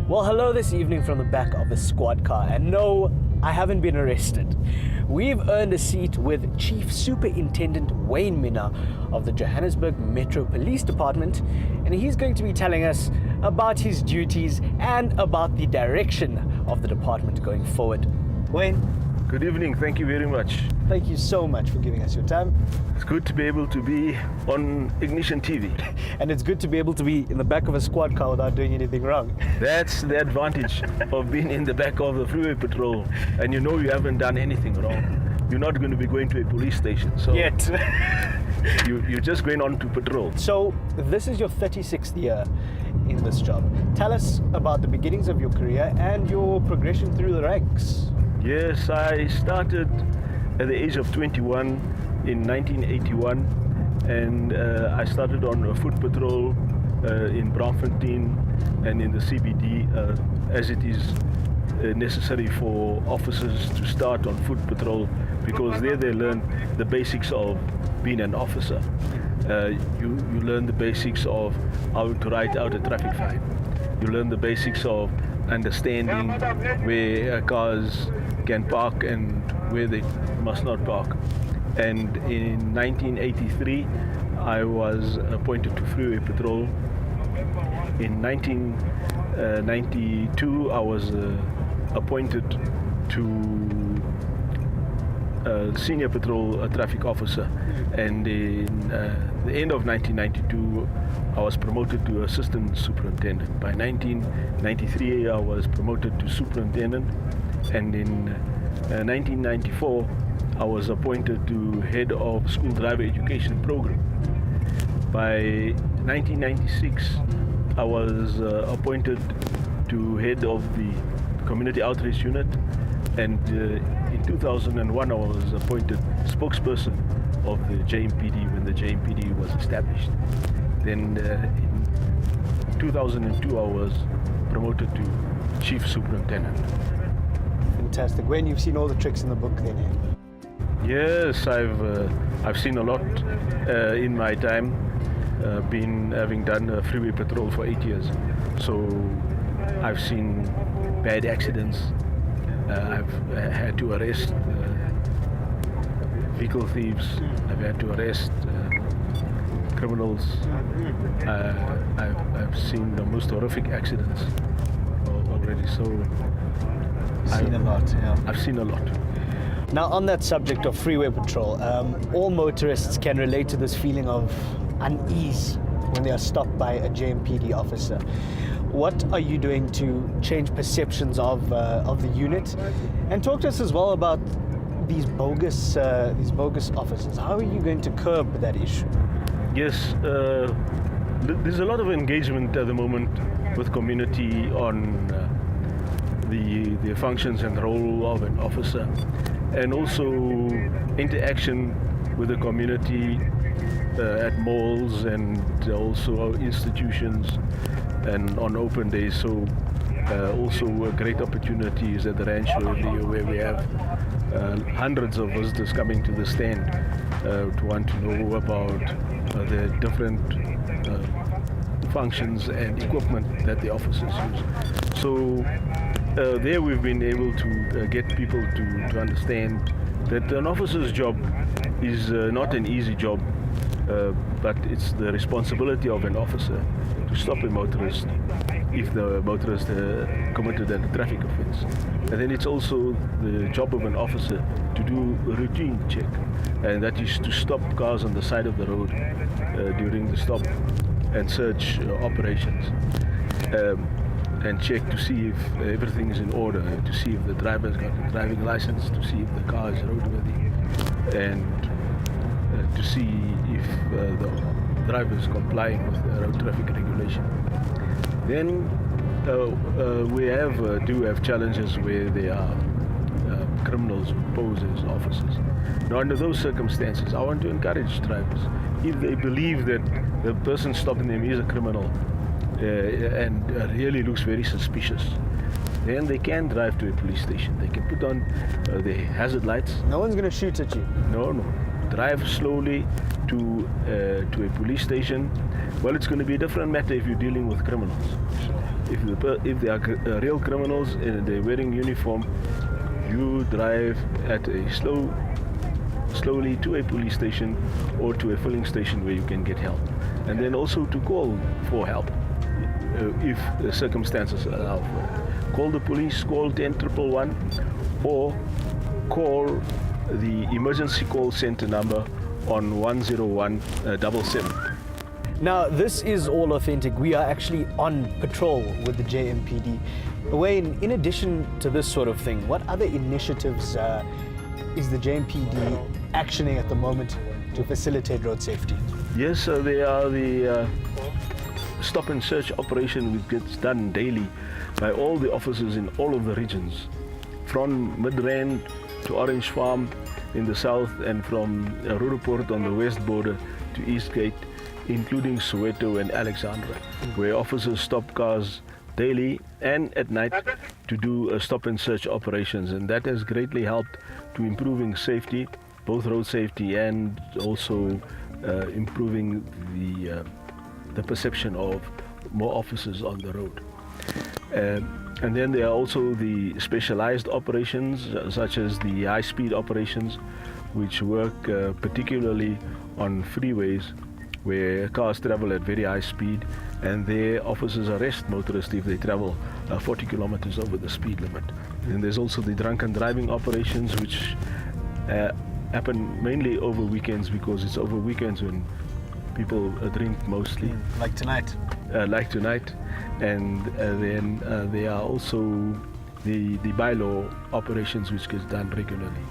Well, hello this evening from the back of the squad car. And no, I haven't been arrested. We've earned a seat with Chief Superintendent Wayne Minnaar of the Johannesburg Metropolitan Department, and he's going to be telling us about his duties and about the direction of the department going forward. Wayne. Good evening, thank you very much. Thank you so much for giving us your time. It's good to be able to be on Ignition TV. And it's good to be able to be in the back of a squad car without doing anything wrong. That's the advantage of being in the back of the freeway patrol, and you know you haven't done anything wrong. You're not going to be going to a police station. So yet. You're just going on to patrol. So this is your 36th year in this job. Tell us about the beginnings of your career and your progression through the ranks. Yes, I started at the age of 21 in 1981, and I started on a foot patrol in Braamfontein and in the CBD, as it is necessary for officers to start on foot patrol, because there they learn the basics of being an officer. You learn the basics of how to write out a traffic fine. You learn the basics of understanding where cars can park and where they must not park. And in 1983, I was appointed to Freeway Patrol. In 1992, I was appointed to Senior Patrol Traffic Officer. And in the end of 1992, I was promoted to Assistant Superintendent. By 1993, I was promoted to Superintendent. And in 1994, I was appointed to Head of School Driver Education Program. By 1996, I was appointed to Head of the Community Outreach Unit. And in 2001, I was appointed spokesperson of the JMPD when the JMPD was established. Then in 2002, I was promoted to Chief Superintendent. Fantastic. Wayne, you've seen all the tricks in the book then, eh? Yes, I've seen a lot in my time, having done freeway patrol for 8 years. So I've seen bad accidents. I've had to arrest vehicle thieves. I've had to arrest criminals. I've seen the most horrific accidents already. So I've seen a lot. Now, on that subject of freeway patrol, all motorists can relate to this feeling of unease when they are stopped by a JMPD officer. What are you doing to change perceptions of the unit? And talk to us as well about these bogus officers. How are you going to curb that issue? Yes, there's a lot of engagement at the moment with community on the functions and role of an officer, and also interaction with the community at malls and also institutions and on open days. So also a great opportunity is at the ranch where we have hundreds of visitors coming to the stand to want to know about the different functions and equipment that the officers use. So there we've been able to get people to understand that an officer's job is not an easy job, but it's the responsibility of an officer to stop a motorist if the motorist committed a traffic offense. And then it's also the job of an officer to do a routine check, and that is to stop cars on the side of the road during the stop and search operations. And check to see if everything is in order, to see if the driver's got a driving license, to see if the car is roadworthy, and to see if the driver is complying with the road traffic regulation. Then we do have challenges where there are criminals who pose as officers. Now, under those circumstances, I want to encourage drivers, if they believe that the person stopping them is a criminal, and really looks very suspicious, then they can drive to a police station. They can put on the hazard lights. No one's going to shoot at you. No. Drive slowly to a police station. Well, it's going to be a different matter if you're dealing with criminals. If they are real criminals and they're wearing uniform, you drive at a slowly to a police station or to a filling station where you can get help. And then also to call for help if the circumstances allow for it. Call the police, call 10-111 or call the emergency call center number on 10177. Now, this is all authentic. We are actually on patrol with the JMPD. Wayne, in addition to this sort of thing, what other initiatives is the JMPD actioning at the moment to facilitate road safety? Yes, there are the stop and search operation which gets done daily by all the officers in all of the regions, from Midrand to Orange Farm in the south and from Ruruport on the west border to Eastgate, including Soweto and Alexandra, where officers stop cars daily and at night to do stop and search operations, and that has greatly helped to improving safety, both road safety and also improving the perception of more officers on the road. And then there are also the specialized operations such as the high-speed operations, which work particularly on freeways where cars travel at very high speed, and their officers arrest motorists if they travel 40 kilometers over the speed limit. And there's also the drunken driving operations, which happen mainly over weekends, because it's over weekends when people drink mostly. Like tonight. Like tonight. And then there are also the bylaw operations which gets done regularly.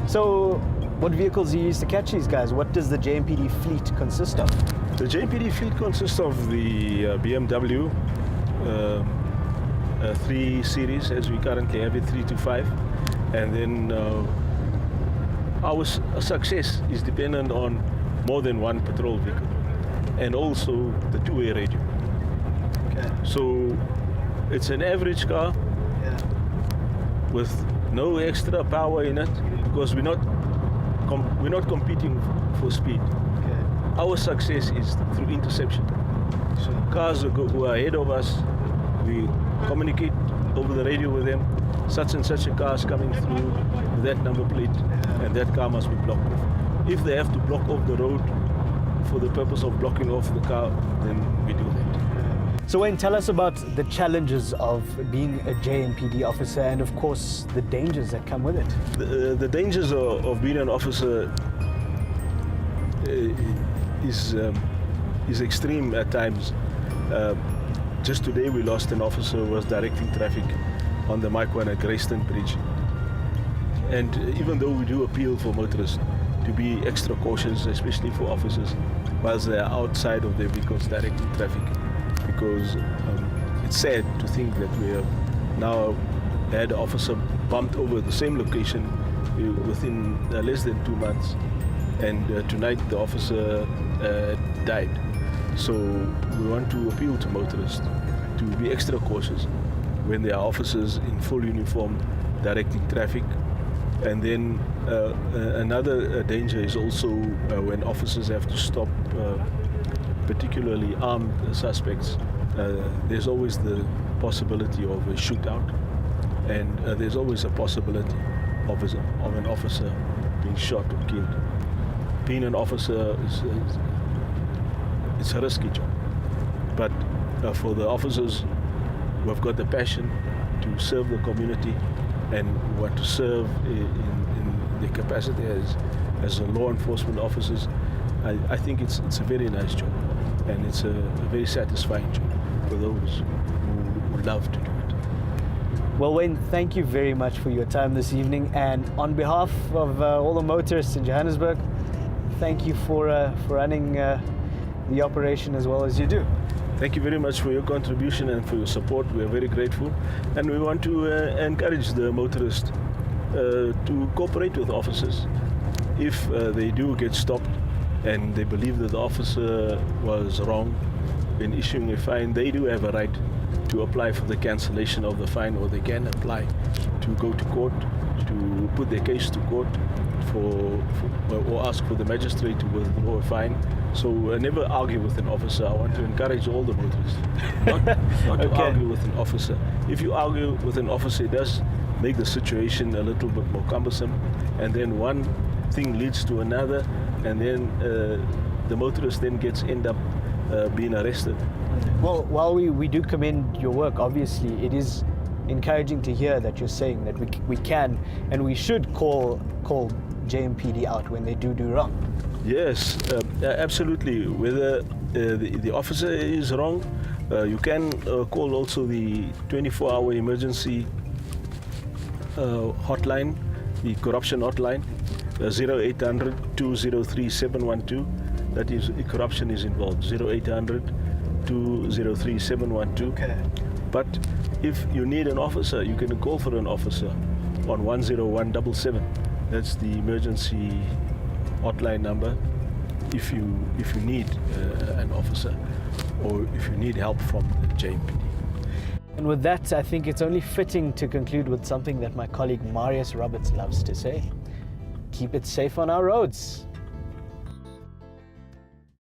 So, what vehicles do you use to catch these guys? What does the JMPD fleet consist of? The JMPD fleet consists of the BMW 3 Series, as we currently have it, 3 to 5. And then our success is dependent on more than one patrol vehicle, and also the two-way radio. Okay. So it's an average car with no extra power in it, because we're not competing for speed. Okay. Our success is through interception. So cars who are ahead of us, we communicate over the radio with them. Such and such a car is coming through with that number plate, and that car must be blocked off. If they have to block off the road for the purpose of blocking off the car, then we do that. So Wayne, tell us about the challenges of being a JMPD officer, and of course the dangers that come with it. The dangers of being an officer is extreme at times. Just today we lost an officer who was directing traffic on the Maikwana Greyston Bridge. And even though we do appeal for motorists to be extra cautious, especially for officers, whilst they are outside of their vehicles directing traffic, because it's sad to think that we have now had an officer bumped over the same location within less than 2 months, and tonight the officer died. So we want to appeal to motorists to be extra cautious when there are officers in full uniform directing traffic. And then another danger is also when officers have to stop particularly armed suspects. There's always the possibility of a shootout, and there's always a possibility of an officer being shot or killed. Being an officer it's a risky job, but for the officers who have got the passion to serve the community and want to serve in their capacity as law enforcement officers, I think it's a very nice job, and it's a very satisfying job for those who love to do it. Well, Wayne, thank you very much for your time this evening, and on behalf of all the motorists in Johannesburg, thank you for running the operation as well as you do. Thank you very much for your contribution and for your support. We are very grateful, and we want to encourage the motorists to cooperate with officers. If they do get stopped and they believe that the officer was wrong in issuing a fine, they do have a right to apply for the cancellation of the fine, or they can apply to go to court to put their case to court or ask for the magistrate to withdraw a fine. So never argue with an officer. I want to encourage all the motorists not to argue with an officer. If you argue with an officer, it does make the situation a little bit more cumbersome, and then one thing leads to another, and then the motorist then end up being arrested. Well, while we do commend your work, obviously it is encouraging to hear that you're saying that we can and we should call JMPD out when they do wrong. Yes, absolutely. Whether the officer is wrong, you can call also the 24-hour emergency hotline, the corruption hotline, 0800 203 712. That is, corruption is involved. 0800 203 712. Okay. But if you need an officer, you can call for an officer on 10177. That's the emergency hotline number. If you need an officer, or if you need help from the JMPD. And with that, I think it's only fitting to conclude with something that my colleague Marius Roberts loves to say. Keep it safe on our roads.